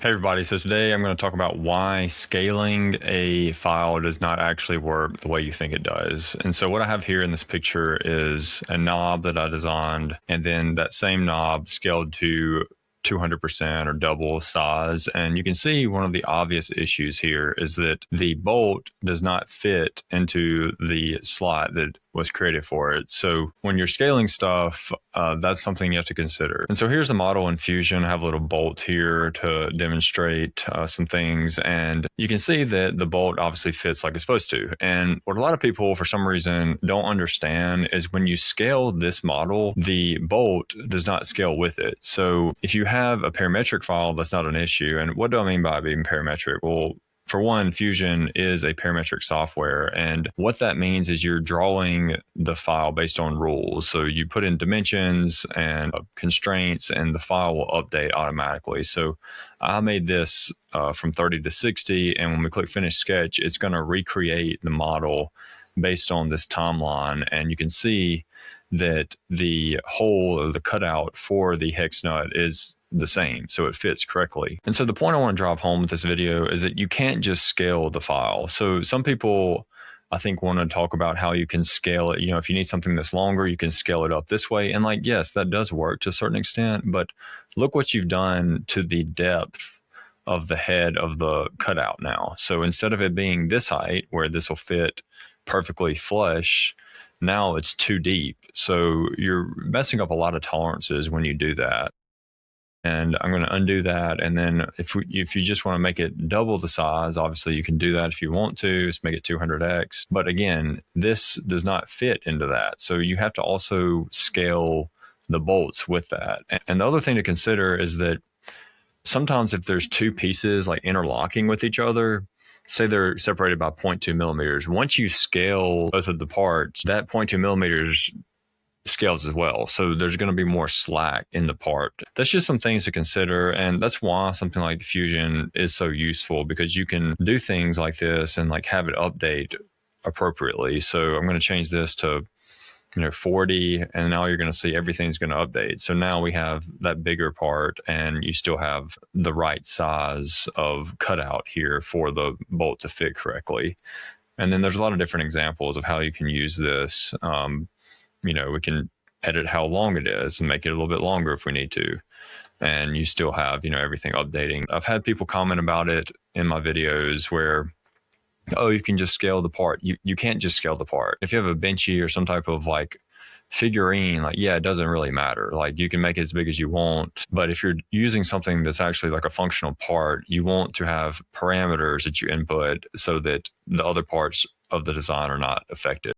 Hey everybody, so today I'm going to talk about why scaling a file does not actually work the way you think it does. And so what I have here in this picture is a knob that I designed, and then that same knob scaled to 200% or double size. And you can see one of the obvious issues here is that the bolt does not fit into the slot that was created for it. So when you're scaling stuff, that's something you have to consider. And so here's the model in Fusion. I have a little bolt here to demonstrate some things. And you can see that the bolt obviously fits like it's supposed to. And what a lot of people, for some reason, don't understand is when you scale this model, the bolt does not scale with it. So if you have a parametric file, that's not an issue. And what do I mean by being parametric? Well, for one, Fusion is a parametric software, and what that means is you're drawing the file based on rules. So you put in dimensions and constraints, and the file will update automatically. So I made this from 30 to 60, and when we click Finish Sketch, it's going to recreate the model based on this timeline, and you can see that the hole or the cutout for the hex nut is the same, so it fits correctly. And so the point I want to drive home with this video is that you can't just scale the file. So some people, I think, want to talk about how you can scale it. You know, if you need something that's longer, you can scale it up this way. And like, yes, that does work to a certain extent, but look what you've done to the depth of the head of the cutout now. So instead of it being this height where this will fit perfectly flush, now it's too deep. So you're messing up a lot of tolerances when you do that. And I'm going to undo that. And then if you just want to make it double the size, obviously you can do that if you want to. Just make it 200x. But again, this does not fit into that. So you have to also scale the bolts with that. And the other thing to consider is that sometimes if there's two pieces like interlocking with each other, say they're separated by 0.2 millimeters, once you scale both of the parts, that 0.2 millimeters scales as well. So there's going to be more slack in the part. That's just some things to consider. And that's why something like Fusion is so useful, because you can do things like this and like have it update appropriately. So I'm going to change this to 40, and now you're going to see everything's going to update. So now we have that bigger part, and you still have the right size of cutout here for the bolt to fit correctly. And then there's a lot of different examples of how you can use this. We can edit how long it is and make it a little bit longer if we need to. And you still have, everything updating. I've had people comment about it in my videos where, oh, you can just scale the part. You can't just scale the part. If you have a benchy or some type of like figurine, like, yeah, it doesn't really matter. Like, you can make it as big as you want. But if you're using something that's actually like a functional part, you want to have parameters that you input so that the other parts of the design are not affected.